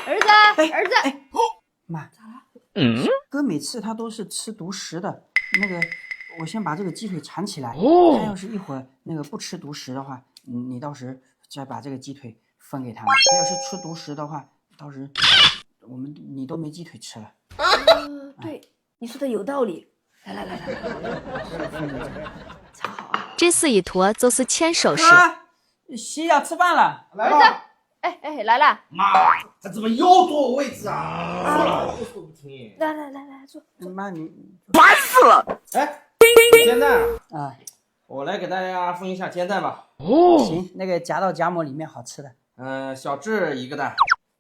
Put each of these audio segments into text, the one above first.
儿子，儿子，妈，哥每次他都是吃独食的。那个，我先把这个鸡腿缠起来。他要是一会儿那个不吃独食的话，你到时再把这个鸡腿分给他们。他要是吃独食的话，到时你都没鸡腿吃了。对，你说的有道理。来，藏好啊。这是一坨就是牵手式。西要吃饭了，儿子，哎，来了。妈，他怎么又坐我位置啊？说了又说不听。来，坐。妈你烦死了！哎，煎蛋啊，我来给大家分一下煎蛋吧。行，那个夹到夹馍里面好吃的。小智一个蛋，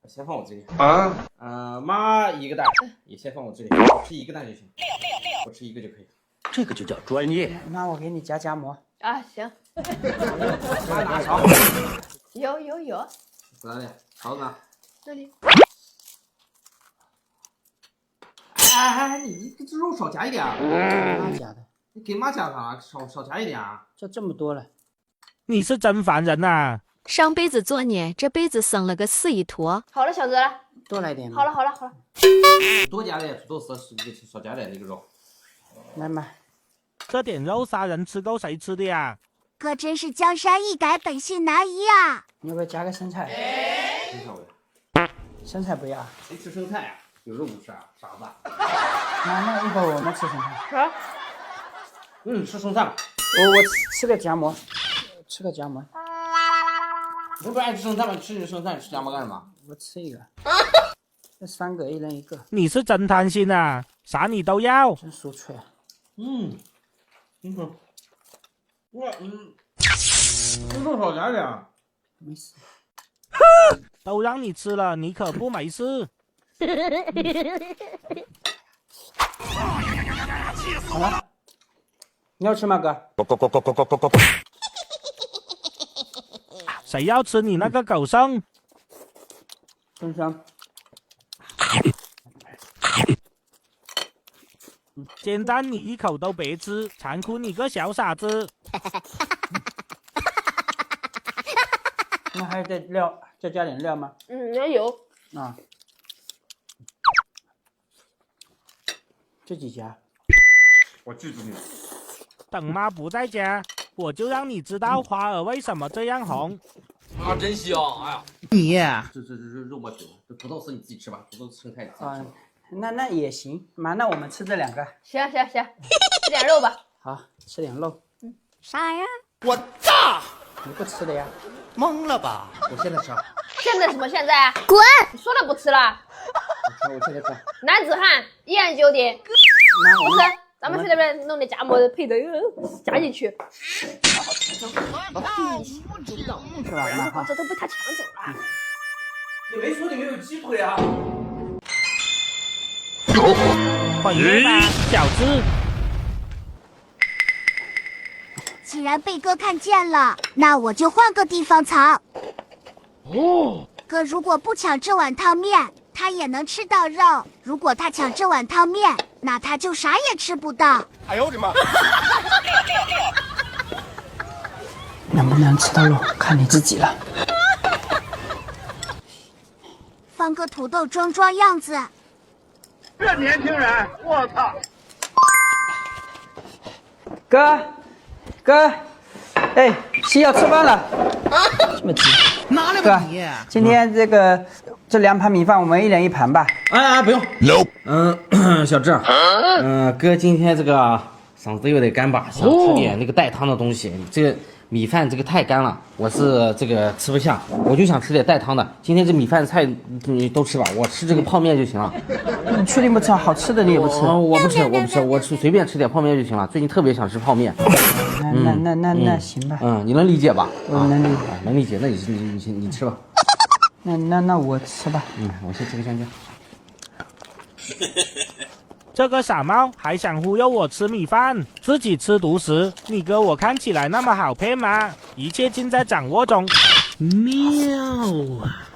先放我这里啊。妈一个蛋，也先放我这里，我吃一个蛋就行，我吃一个就可以。这个就叫专业。妈，我给你夹夹馍。啊，行。妈拿勺。有。哪里？勺子呢？这里。哎，你这肉少夹一点啊！妈夹的，你给妈夹啥？少夹一点啊！这么多了。你是真烦人呐！上辈子作孽，这辈子生了个死一坨。好了，小子，多来点。好了。多加点土豆丝，少加点那个肉。来妈，这点肉杀人吃够谁吃的呀？可真是江山易改，本性难移啊！你要不要加个生菜？生菜我要。生菜不要。谁吃生菜啊？有肉不吃啊？傻子。妈，那一会儿我们吃生菜。吃生菜吧。我吃个夹馍，吃个夹馍。你不爱吃生菜吗？吃你生菜，吃夹馍干什么？我吃一个。这3个，一人1个。你是真贪心啊！啥你都要。真酥脆啊！肉少加点。没事。都让你吃了，你可不没事。好了，你要吃吗，哥？谁要吃你那个狗剩？真香。煎蛋你一口都别吃，残酷你个小傻子！那还得再加点料吗？有。啊，自己夹。我记住你了。等妈不在家，我就让你知道花儿为什么这样红。啊，真香！哎呀，你这肉末饼，这土豆丝你自己吃吧，土豆丝生菜你自己吃吧。那也行。妈，那我们吃这2个。行，吃点肉吧。好，吃点肉。啥呀？我炸！你不吃的呀？懵了吧？我现在吃。现在什么现在？滚！你说了不吃了。我现在吃。男子汉，一言九鼎。妈，不吃，咱们去那边弄点夹馍配的，夹进去。是吧？妈哈。这都被他抢走了。你没说你没有鸡腿啊？毁灭吧，小子！既然被哥看见了，那我就换个地方藏。哥如果不抢这碗汤面，他也能吃到肉；如果他抢这碗汤面，那他就啥也吃不到。哎呦我的妈！能不能吃到肉，看你自己了。放个土豆装样子。这年轻人，我操！哥，哎，西要吃饭了。这么急？哪里哥吧你？今天这2盘米饭，我们1人1盘吧。不用。小智，哥今天这个嗓子有点干吧，想吃点那个带汤的东西。这个米饭这个太干了，我是这个吃不下，我就想吃点带汤的。今天这米饭菜你都吃吧，我吃这个泡面就行了。你确定不吃好吃的你也不吃？我不吃，我随便吃点泡面就行了。最近特别想吃泡面。那行吧。你能理解吧？我能理解。能理解。那你吃吧。那我吃吧。我先吃个香蕉。这个傻帽还想忽悠我吃米饭，自己吃独食。你哥我看起来那么好骗吗？一切尽在掌握中。妙啊！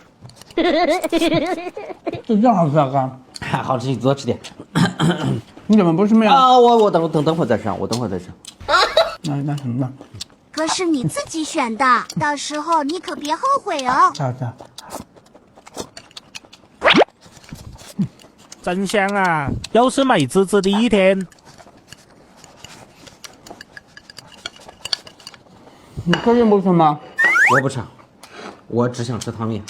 这样好吃啊，哥。好吃，你多吃点。你怎么不吃面啊？我等会儿再吃，那什么呢？哥是你自己选的，到时候你可别后悔哦。这。真香啊！又是美滋滋的一天。你确定不吃吗？我不吃，我只想吃汤面。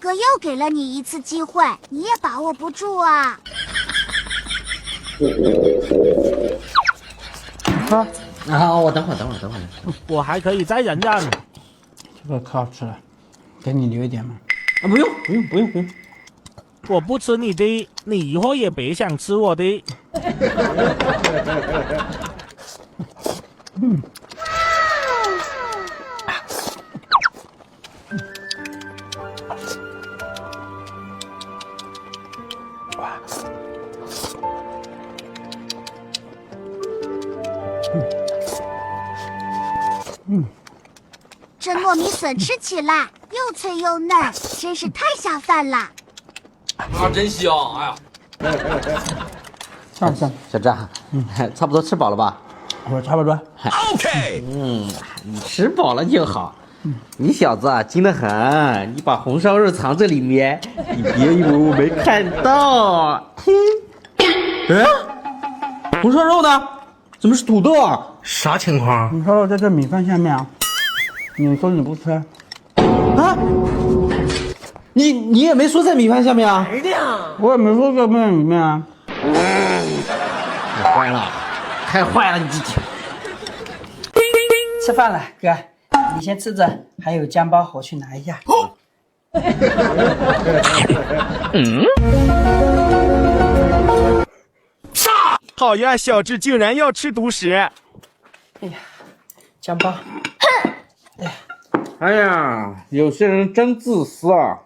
哥又给了你一次机会，你也把握不住啊！喝，啊，我等会儿。我还可以再忍忍。这个可好吃了，给你留一点嘛。啊，不用。我不吃你的，你以后也别想吃我的。这糯米笋吃起来又脆又嫩，真是太下饭了。啊，真香！哎呀，算了，小张，差不多吃饱了吧？我差不多。 OK，你吃饱了就好。你小子啊，精得很！你把红烧肉藏这里面，你别以为我没看到。哎，红烧肉呢？怎么是土豆啊？啥情况？你说我在这米饭下面啊？你说你不吃？啊？你也没说在米饭下面啊？我也没说在面里面啊。太坏了，太坏了！你这吃饭了，哥，你先吃着，还有姜包，我去拿一下。讨厌，小智竟然要吃独食！哎呀，姜包。哎呀，有些人真自私啊，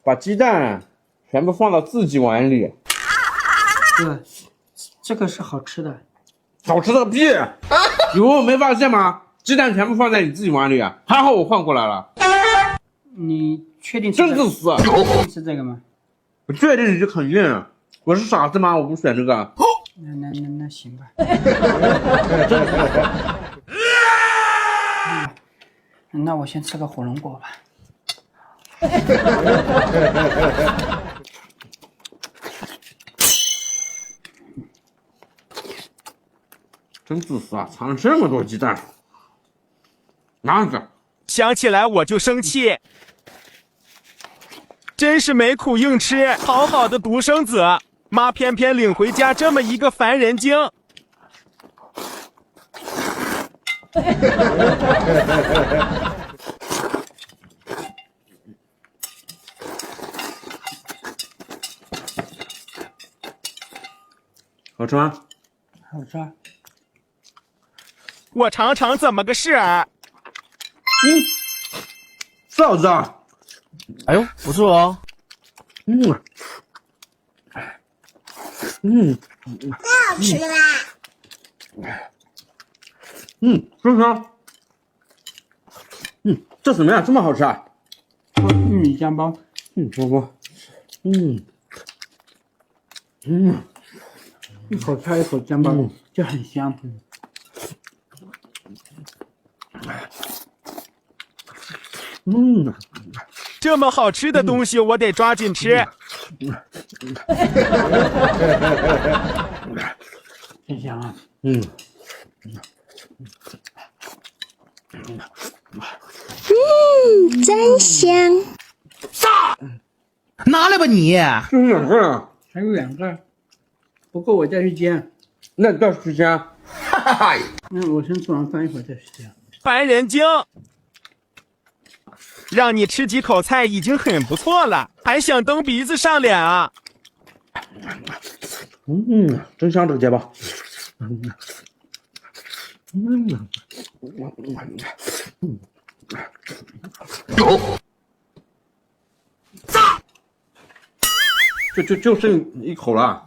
把鸡蛋全部放到自己碗里。哥，这个是好吃的。好吃个屁！以为我没发现吗？鸡蛋全部放在你自己碗里，还好我换过来了。你确定吃真自私！确定吃这个吗？我确定你是肯定。我是傻子吗？我不选这个。那行吧。那我先吃个火龙果吧。真自私啊！藏了这么多鸡蛋，拿着。想起来我就生气，真是没苦硬吃，好好的独生子，妈偏偏领回家这么一个烦人精。好吃吗？好吃啊。我尝尝怎么个事儿。是好吃啊！哎呦，不错哦。太好吃啦！真香。这什么呀？这么好吃啊？玉米姜包。我。一口菜一口姜包，就很香。这么好吃的东西，我得抓紧吃。真香啊！真香。拿来吧你！就是两个，还有2个，不够我再去煎。那你倒是煎。那我先吃完饭一会儿再去煎。烦人精，让你吃几口菜已经很不错了，还想蹬鼻子上脸啊？真香这个煎包。就剩一口了。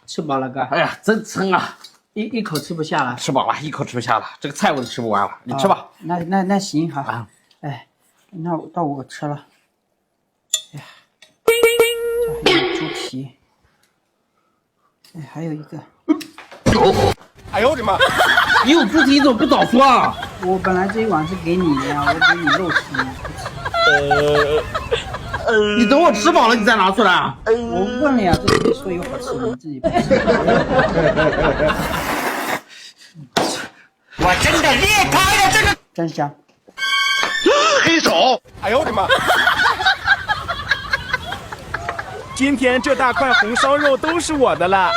吃饱了，哥。哎呀，真撑啊！一口吃不下了。吃饱了，一口吃不下了，这个菜我都吃不完了，你吃吧。那行好。啊哎，那到我吃了。哎呀，这还有猪蹄。哎，还有一个。哎呦我的妈！你有猪蹄怎么不早说啊？我本来这一碗是给你的呀，我给你肉吃。你等我吃饱了你再拿出来。我问了呀，这里说有好吃的，你自己不吃。我真的裂开了这个，真香。黑手！哎呦我的妈！今天这大块红烧肉都是我的了。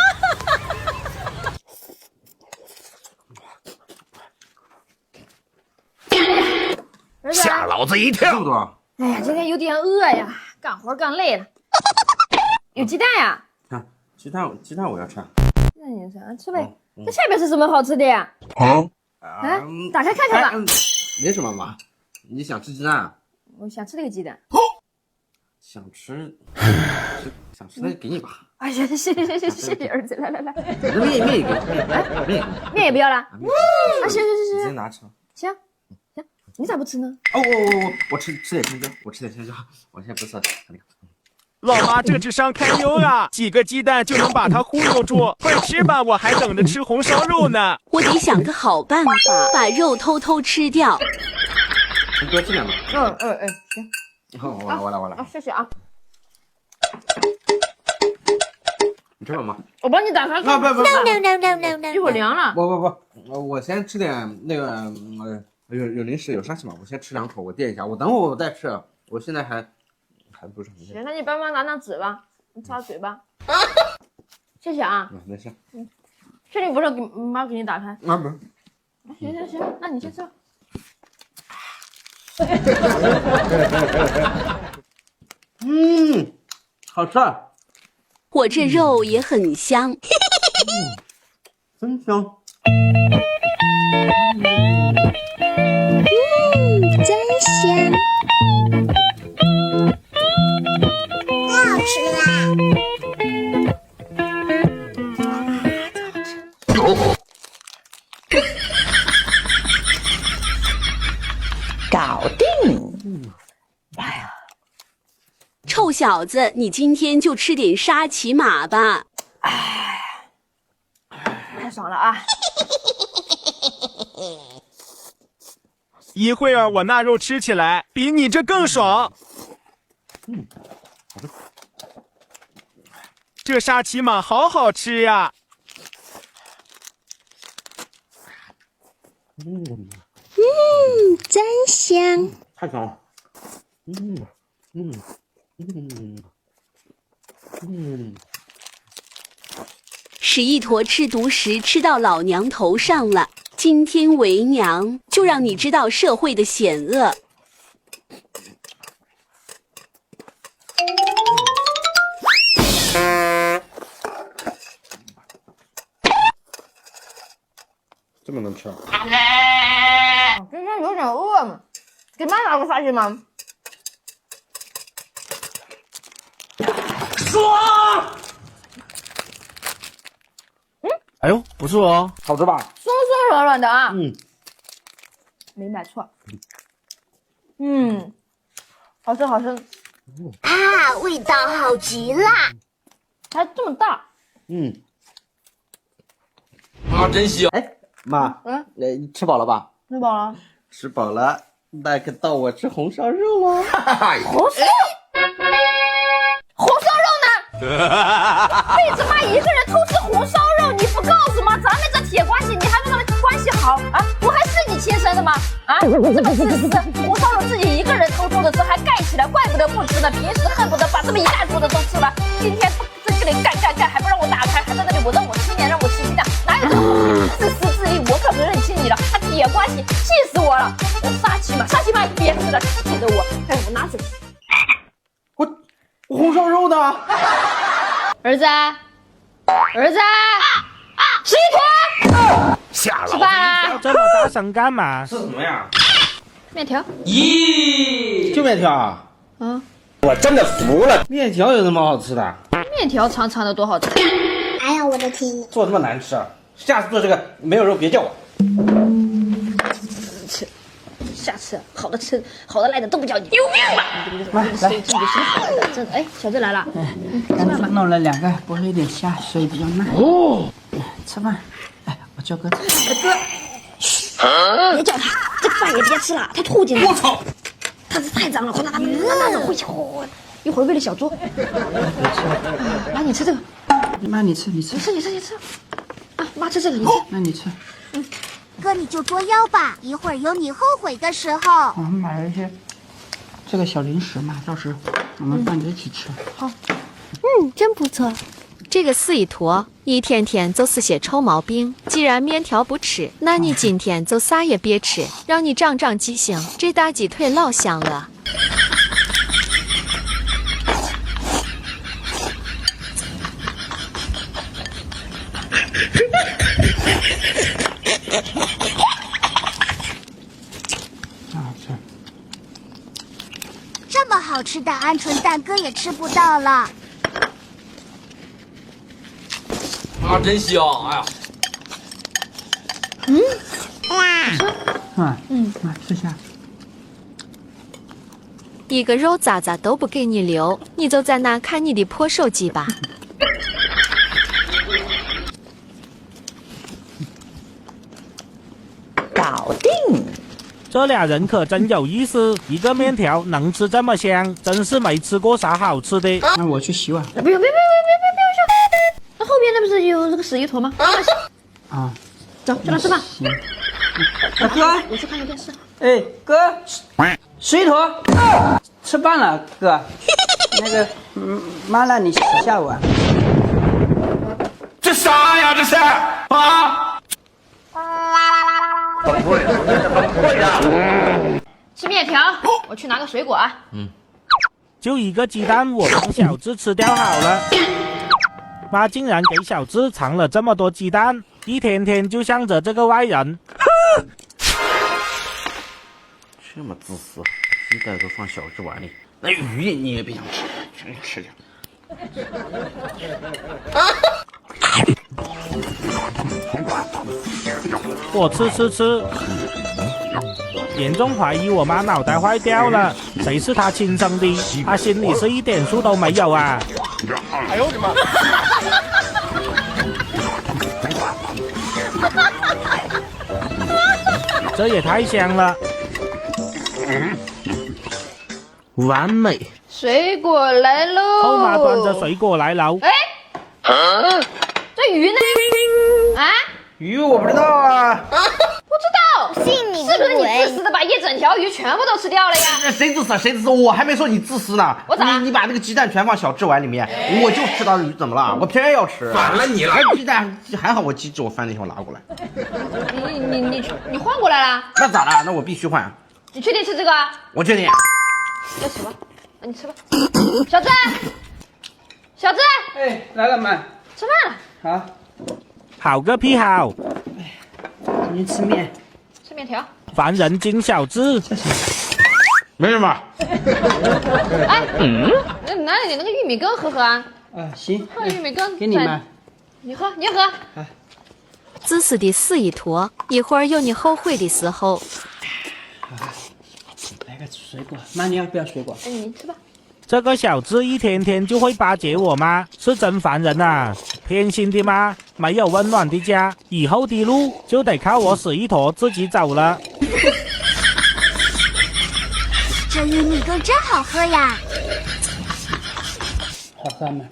儿子，吓老子一跳！这么多？哎呀，今天有点饿呀，干活干累了。有鸡蛋呀？看鸡蛋我要吃。那你吃呗。这下面是什么好吃的呀？哎，打开看看吧。没什么嘛，你想吃鸡蛋啊？我想吃那个鸡蛋。想吃那给你吧。哎呀，谢谢儿子，来，面面也不要了。啊，行，直接拿吃。行，你咋不吃呢？哦，我吃点香蕉，我现在不是那个。老妈这智商堪忧啊，几个鸡蛋就能把它忽悠住。快吃吧，我还等着吃红烧肉呢。我得想个好办法，把肉偷偷吃掉。你多吃点吧。行。我来。啊，谢谢啊。你吃饱吗？我帮你打开看。不，一会儿凉了。不，我先吃点那个有零食有沙琪玛，我先吃2口，我垫一下。我等会我再吃，我现在还不是很。行，那你帮忙拿纸吧，你擦嘴巴。谢谢啊。没事。确定不是妈给你打开？啊不是。行，那你先吃。好吃。我这肉也很香。真香。真香。太好吃了呀！搞定！臭小子，你今天就吃点沙琪玛吧。太爽了啊！一会儿我那肉吃起来比你这更爽。这沙琪玛好好吃呀！真香！太香了。史一坨吃独食吃到老娘头上了，今天为娘就让你知道社会的险恶。这么能吃？今天有点饿嘛，给妈拿个沙琪玛。爽！哎呦，不错哦。好吃吧？松松软软的啊。没买错。好吃。啊，味道好极了！还这么大。真香！哎，妈，你吃饱了吧？吃饱了。吃饱了，那可到我吃红烧肉了。红烧肉呢？妹子妈一个人偷吃红烧肉，你不告诉妈，咱们这铁关系，你还跟他们关系好啊？我还是你亲生的吗？啊，这么自私，红烧肉自己一个人偷偷的吃，还盖起来，怪不得不吃呢。平时恨不得把这么一大桌的都吃完，今天在这里干，还不让我打开，还在那里我让我吃面，让我吃鸡蛋，哪有这么自私自利？我可不认清你了，还铁关系，气死我了！沙琪玛别吃了，气得我，哎，我拿走。红烧肉呢？儿子，吃一坨。吓老子吃饭啦！这么大声干嘛？吃什么呀？面条。咦，就面条啊？我真的服了。面条有什么好吃的？面条长长的多好吃。哎呀，我的天！做这么难吃，下次做这个没有肉别叫我。下次好的赖的都不叫你。有病吧？来，这个什么好的？真哎，小郑来了。刚才弄了2个，剥了一点虾，所以比较慢。吃饭。哎，我叫哥。别叫他。这饭也别吃了，它吐进来。我操！它是太脏了，快拿它拿着回去。一会儿喂了小猪。妈，你吃这个。妈，你吃。你吃。啊，妈吃这个，你吃。那你吃。哥，你就作妖吧，一会儿有你后悔的时候。我们买了一些这个小零食嘛，到时我们拌着一起吃。好。真不错。这个四一坨一天天就是些臭毛病。既然面条不吃，那你今天就啥也别吃，让你长长记性。这大鸡腿老香了。这么好吃的鹌鹑蛋，哥也吃不到了。啊，真香！哎呀，妈吃下。一个肉渣渣都不给你留，你就在那看你的破手机吧。搞定。这俩人可真有意思，一个面条能吃这么香，真是没吃过啥好吃的。那我去洗碗。不用，那后边那不是有这个屎一坨吗？啊，走，去那吃饭。行。哥，我去看个电视。哎，哥，水坨，吃饭了，哥。那个，妈让你洗下碗。这啥呀？这是啊！崩溃了，真是崩溃了！吃面条，我去拿个水果啊。就一个鸡蛋，我帮小智吃掉好了。妈竟然给小智藏了这么多鸡蛋，一天天就向着这个外人。这么自私，鸡蛋都放小智碗里，那鱼你也别想吃，全给吃掉。我吃，严重怀疑我妈脑袋坏掉了，谁是她亲生的？她心里是一点数都没有啊！哎呦我的妈！这也太香了，完美。水果来喽！后妈端着水果来喽。哎，这鱼呢？啊？鱼我不知道啊。不知道，信你是不是你自私的把一整条鱼全部都吃掉了呀？谁自私？谁自私？我还没说你自私呢。我咋了你把那个鸡蛋全放小智碗里面，我就吃到鱼，怎么了？我偏要吃。反了你了！鸡蛋还好，我鸡翅我翻了以后拿过来。你换过来了？那咋了？那我必须换。你确定吃这个？我确定。要吃吧？那你吃吧。小智，哎，来了妈。吃饭了。好，好个屁好！今天吃面。吃面条。烦人精小智。没什么。哎，那拿点那个玉米羹喝喝啊。行。喝玉米羹。给你们。你喝，你喝。自私的死一坨，一会儿有你后悔的时候。来个水果，妈你要不要水果？哎，你吃吧。这个小智一天天就会巴结我妈，是真烦人啊！偏心的妈，没有温暖的家，以后的路就得靠我死一坨自己走了。这玉米羹真好喝呀！好喝吗？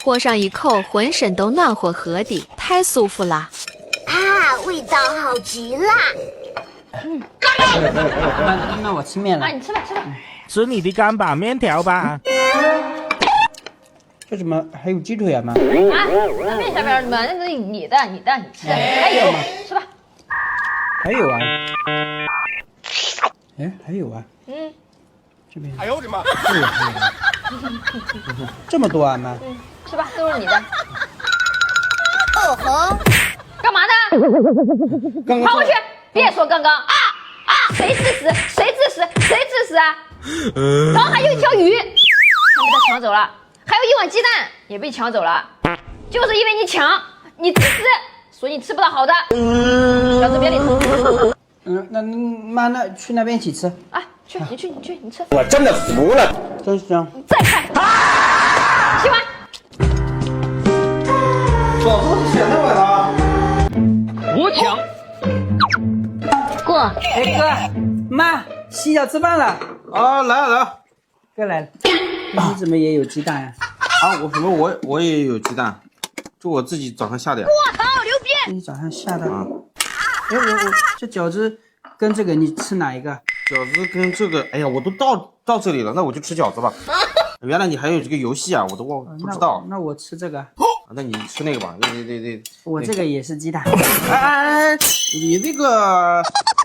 喝上一口，浑身都暖和和的，太舒服了。啊，味道好极了！那我吃面了。啊，你吃吧，吃吧。吃你的干巴面条吧。为什么还有鸡腿啊妈？啊，那面下边嘛，那是你的，你吃的。还有，吃吧。还有啊。哎，还有啊。这边。哎呦我的妈！这么多啊妈？吃吧，都是你的。哦吼！干嘛呢？跑过去！别说刚刚啊！谁自私？谁自私？谁自私啊？刚还有一条鱼，全被他抢走了，还有一碗鸡蛋也被抢走了，就是因为你抢，你自私，所以你吃不到好的。小子，别理他。那妈那去那边一起吃。啊，去，你吃。我真的服了！真香。再开。洗碗。早知道选那碗了。我抢。哎哥，妈，洗脚吃饭了。啊，来了来了。哥来了，你怎么也有鸡蛋呀？啊，我也有鸡蛋，就我自己早上下的。我操，牛逼！你早上下的。啊。哎，我这饺子跟这个你吃哪一个？饺子跟这个，哎呀，我都到这里了，那我就吃饺子吧。原来你还有这个游戏啊，我都不知道。那我吃这个。那你吃那个吧，对。我这个也是鸡蛋。哎，你那个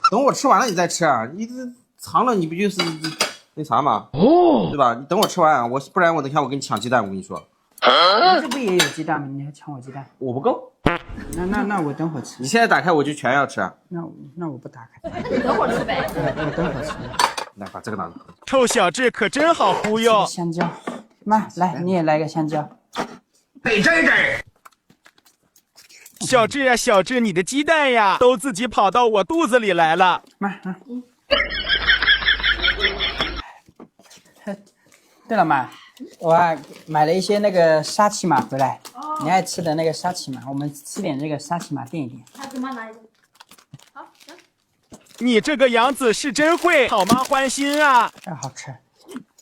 等我吃完了你再吃啊，你这藏了你不就是那啥嘛？哦，对吧？你等我吃完啊，不然我等下我跟你抢鸡蛋，我跟你说。你这不也有鸡蛋吗？你还抢我鸡蛋？我不够。那我等会儿吃。你现在打开我就全要吃。那我不打开。那你等会儿吃呗。我等会儿吃。来，把这个拿走。臭小智可真好忽悠。香蕉，妈，来你也来个香蕉。得这。小智呀，小智，你的鸡蛋呀，都自己跑到我肚子里来了。妈，对了妈，我还买了一些那个沙琪玛回来，你爱吃的那个沙琪玛，我们吃点这个沙琪玛垫一垫。他给妈拿一个。好，行。你这个养子是真会讨妈欢心啊！这好吃。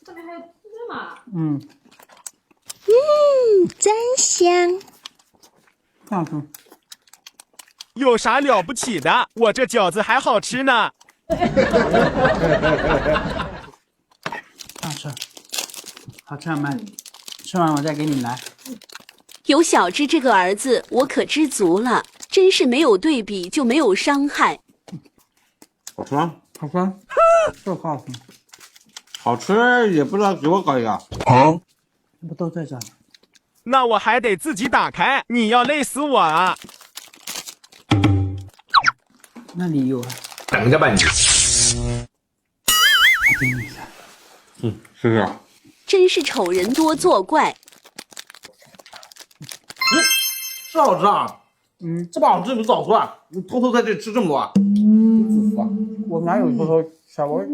这边还有芝麻。真香。这样吃。有啥了不起的？我这饺子还好吃呢。这样吃。好吃吗？吃完我再给你拿。有小智这个儿子，我可知足了。真是没有对比就没有伤害。好吃吗？好吃，这好吃。好吃也不知道给我搞一个。好，不都在这吗？那我还得自己打开，你要累死我啊！那里有啊。等着吧你。给你的。试试。真是丑人多作怪。是好吃啊。这么好吃你早说啊！你偷偷在这吃这么多啊？我哪有偷偷吃啊？我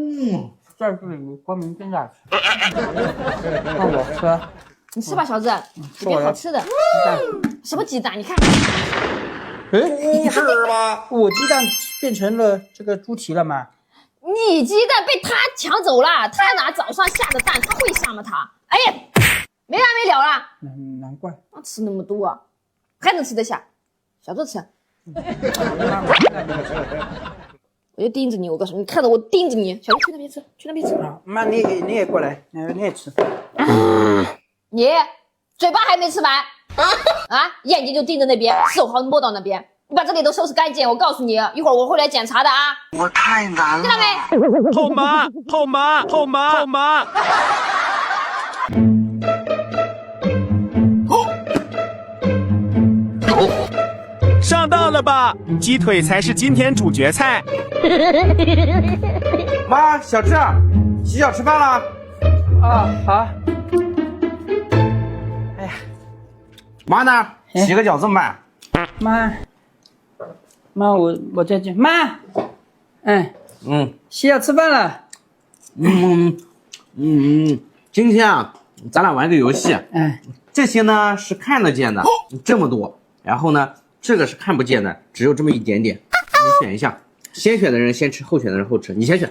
在这里光明正大吃。让我吃。你吃吧，小子，这边好吃的。什么鸡蛋？你看。不是吗？我鸡蛋变成了这个猪蹄了吗？你鸡蛋被他抢走了，他哪早上下的蛋，他会下吗？他，哎呀，没完没了了。难怪。吃那么多，还能吃得下？小子吃。我就盯着你，我告诉你，你看着我盯着你。小子去那边吃，去那边吃。妈，你也过来，你也吃。你嘴巴还没吃完眼睛就盯着那边，手还摸到那边。你把这里都收拾干净，我告诉你，一会儿我会来检查的啊！我太难了。听到没？后妈，后妈，后妈，后妈。上当了吧？鸡腿才是今天主角菜。妈，小智，洗脚吃饭了。好。哎呀，妈呢？洗个脚这么慢？妈，我再见。妈，洗脚吃饭了。今天啊，咱俩玩个游戏。这些呢是看得见的，这么多。然后呢，这个是看不见的，只有这么一点点。你选一下，先选的人先吃，后选的人后吃。你先选。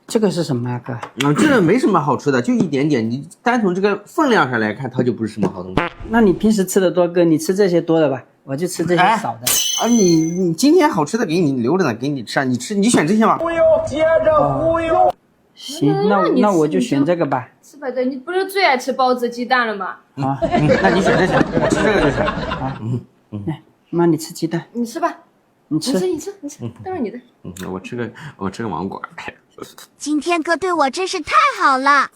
这个是什么啊，哥？这个没什么好吃的，就一点点。你单从这个分量上来看，它就不是什么好东西。那你平时吃的多，哥，你吃这些多的吧？我就吃这些少的。你今天好吃的给你留着呢，给你吃啊。你选这些吗？忽悠，接着忽悠。行，那我就选这个吧。吃吧，对，你不是最爱吃包子鸡蛋了吗？好，那你选这些，我吃这个就行。来，妈，你吃鸡蛋。你吃吧，你吃，都是你的。我吃个芒果。今天哥对我真是太好了。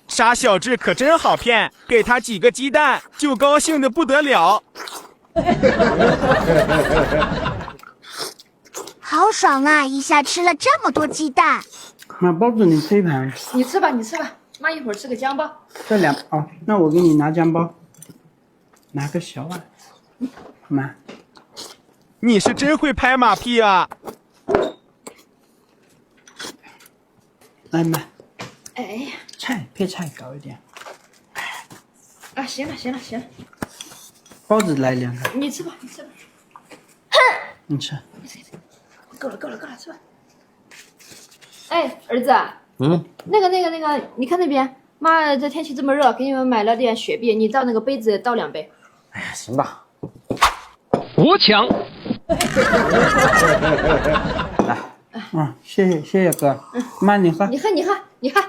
傻小智可真好骗，给他几个鸡蛋就高兴的不得了。好爽啊！一下吃了这么多鸡蛋。妈，包子你吃一盘。你吃吧，妈一会儿吃个姜包。这两那我给你拿姜包，拿个小碗。妈，你是真会拍马屁啊！来妈，哎呀，配菜搞一点。行了。包子来2个。你吃吧。你吃。够了，吃吧。哎，儿子，那个，你看那边，妈，这天气这么热，给你们买了点雪碧，你倒那个杯子倒2杯。哎呀，行吧。我抢。来，谢谢哥。妈，你喝。你喝。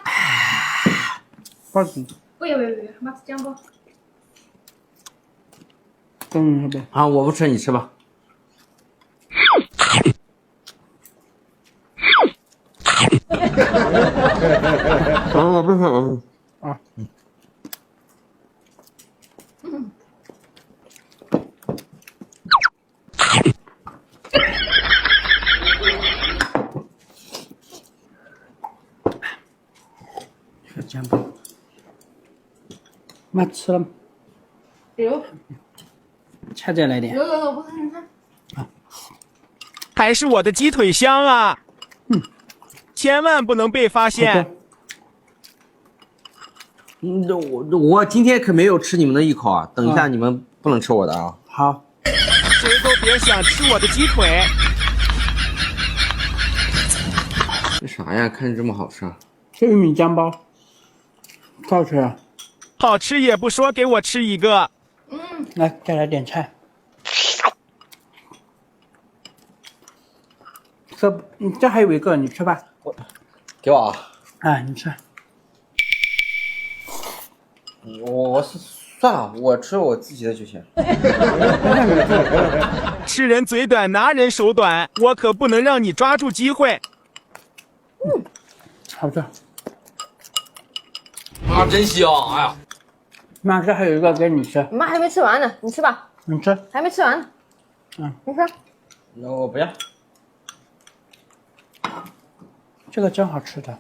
包子。不要，妈吃姜包。喝呗。啊，我不吃，你吃吧。我不吃。啊。姜包。妈吃了吗？有。菜再来点。有，不看你看。还是我的鸡腿香啊！千万不能被发现。我今天可没有吃你们的一口啊！等一下你们不能吃我的啊！好。谁都别想吃我的鸡腿。这啥呀？看着这么好吃。是玉米姜包，好吃啊！好吃也不说，给我吃一个。来，再来点菜。这还有一个，你吃吧。给我啊！啊，你吃。我算了，我吃我自己的就行。吃人嘴短，拿人手短，我可不能让你抓住机会。好吃。啊，真香！哎呀，妈，这还有一个给你吃。妈还没吃完呢，你吃吧。你吃。还没吃完呢。你吃。那我不要。这个真好吃的。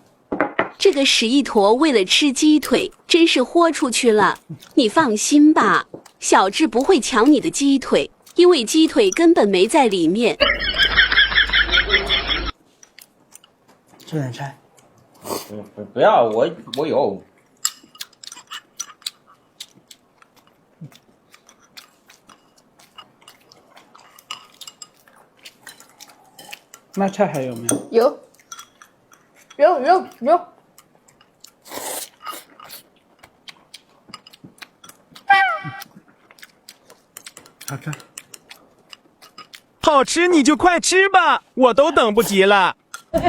这个史一坨为了吃鸡腿，真是豁出去了。你放心吧，小智不会抢你的鸡腿，因为鸡腿根本没在里面。吃点菜。不要，我有。那菜还有没有？有。好吃。好吃你就快吃吧，我都等不及了。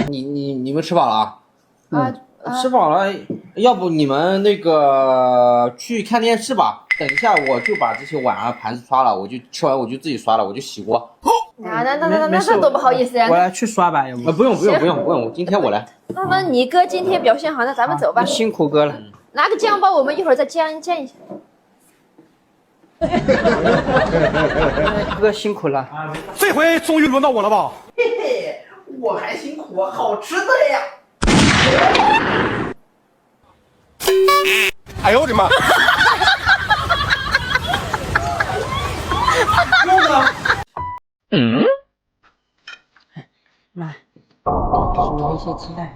你们吃饱了啊？吃饱了，要不你们那个去看电视吧。等一下我就把这些碗啊盘子刷了，我就吃完我就自己刷了，我就洗锅。那多不好意思呀。我来去刷吧，要不？不用，今天我来。那你哥今天表现好，那咱们走吧。辛苦哥了。拿个酱包，我们一会儿再煎一下。哥辛苦了。这回终于轮到我了吧？嘿嘿，我还辛苦啊，好吃的呀！哎呦我的妈！妈，煮了一些鸡蛋，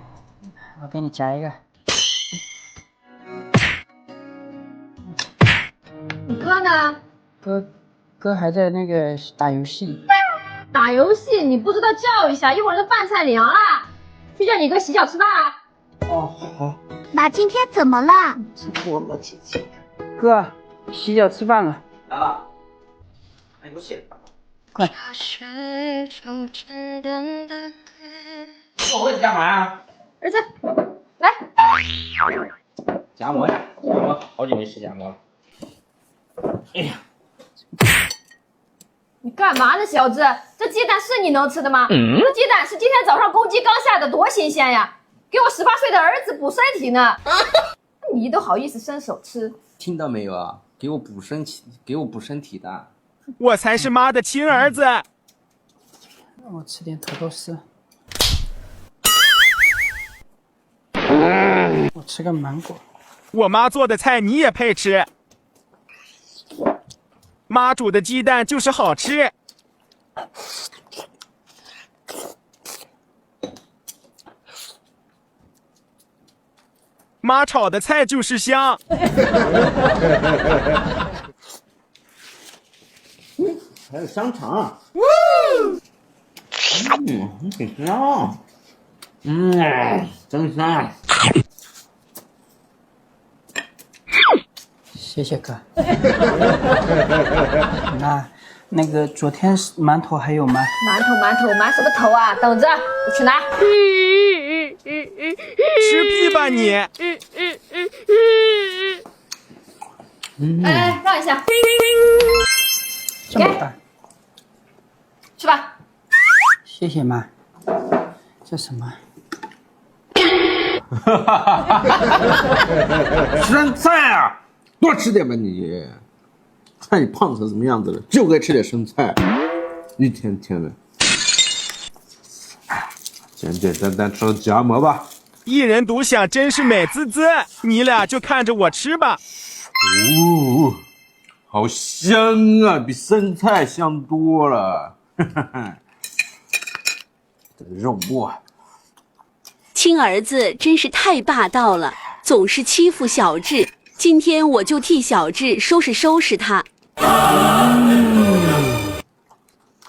我给你夹一个。你哥呢？哥还在那个打游戏。打游戏你不知道叫一下，一会儿这饭菜凉了，去叫你哥洗脚吃饭啊。哦，好。妈，今天怎么了？我了，姐姐。哥，洗脚吃饭了。来了。看游戏。快。我会干嘛呀？儿子，来。夹馍呀，夹馍，好久没吃夹馍了。哎呀，你干嘛呢，小智？这鸡蛋是你能吃的吗？这鸡蛋是今天早上公鸡刚下的，多新鲜呀！给我18岁的儿子补身体呢。你都好意思伸手吃？听到没有啊？给我补身体的。我才是妈的亲儿子。我吃点土豆丝。我吃个芒果。我妈做的菜你也配吃？妈煮的鸡蛋就是好吃。妈炒的菜就是香。还有香肠。挺香。真香。谢谢哥。那个昨天馒头还有吗？馒什么头啊？等着，我去拿。吃屁吧你！哎，让一下。这么大，去吧。谢谢妈。这什么？生菜啊，多吃点吧你。看你胖成什么样子了，就该吃点生菜。一天天的，简简单单吃个夹馍吧。一人独享真是美滋滋，你俩就看着我吃吧。哦，好香啊，比生菜香多了。这个肉末，亲儿子真是太霸道了，总是欺负小智。今天我就替小智收拾他。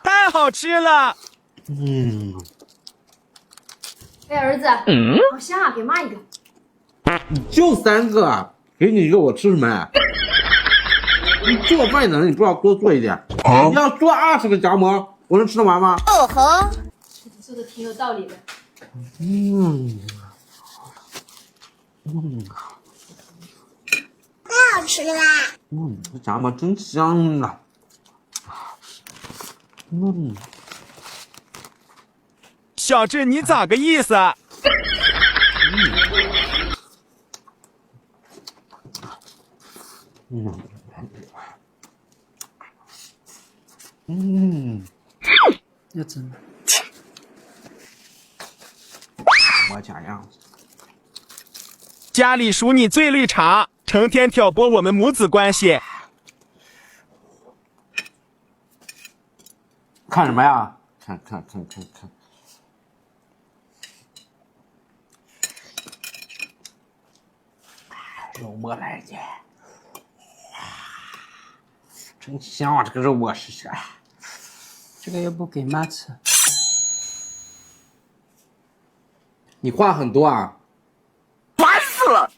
太好吃了。哎，儿子，好香啊，给妈一个。就3个，给你一个，我吃什么呀？你做饭的人，你不要多做一点。你要做20个夹馍，我能吃得完吗？哦吼，说的挺有道理的。太好吃啦！这夹馍真香啊！小智，你咋个意思？要怎么？我假样子。家里属你最绿茶，成天挑拨我们母子关系。看什么呀？看。肉末来点，真香啊！这个肉末试试。这个要不给妈吃？你话很多啊！烦死了！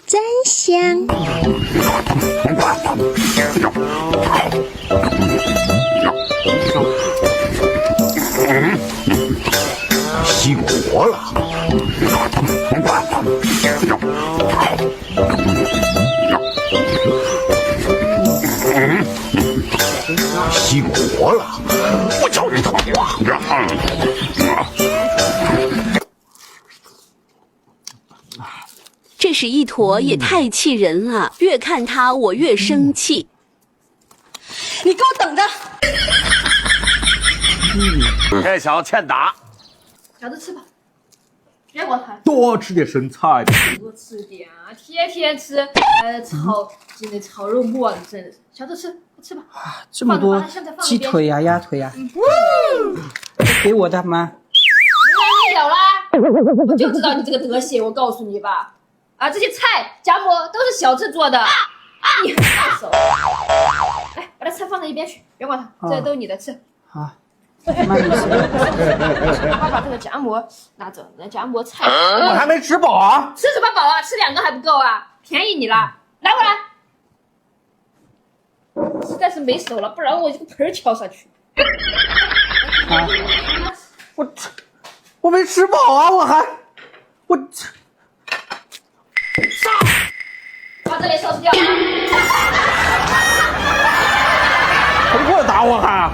真香！熄火了！熄火了！我叫你疼这是一坨也太气人了，越看他我越生气。你给我等着！这小子欠打。小子吃吧，别管他。多吃点生菜。多吃点啊，天天吃炒肉末的，真的是。小子吃吧。这么多鸡腿呀、鸭腿呀，给我的妈。没有啦，我就知道你这个德行，我告诉你吧。这些菜夹馍都是小智做的，你很下手。来，把这菜放在一边去，别管它，这都是你的，吃。好，妈你吃。爸把这个夹馍拿走，那夹馍菜。我还没吃饱啊！吃什么饱啊？吃2个还不够啊？便宜你了，拿过来。实在是没手了，不然我这个盆敲上去。我没吃饱啊！我把这里收拾掉。还不过来打我还？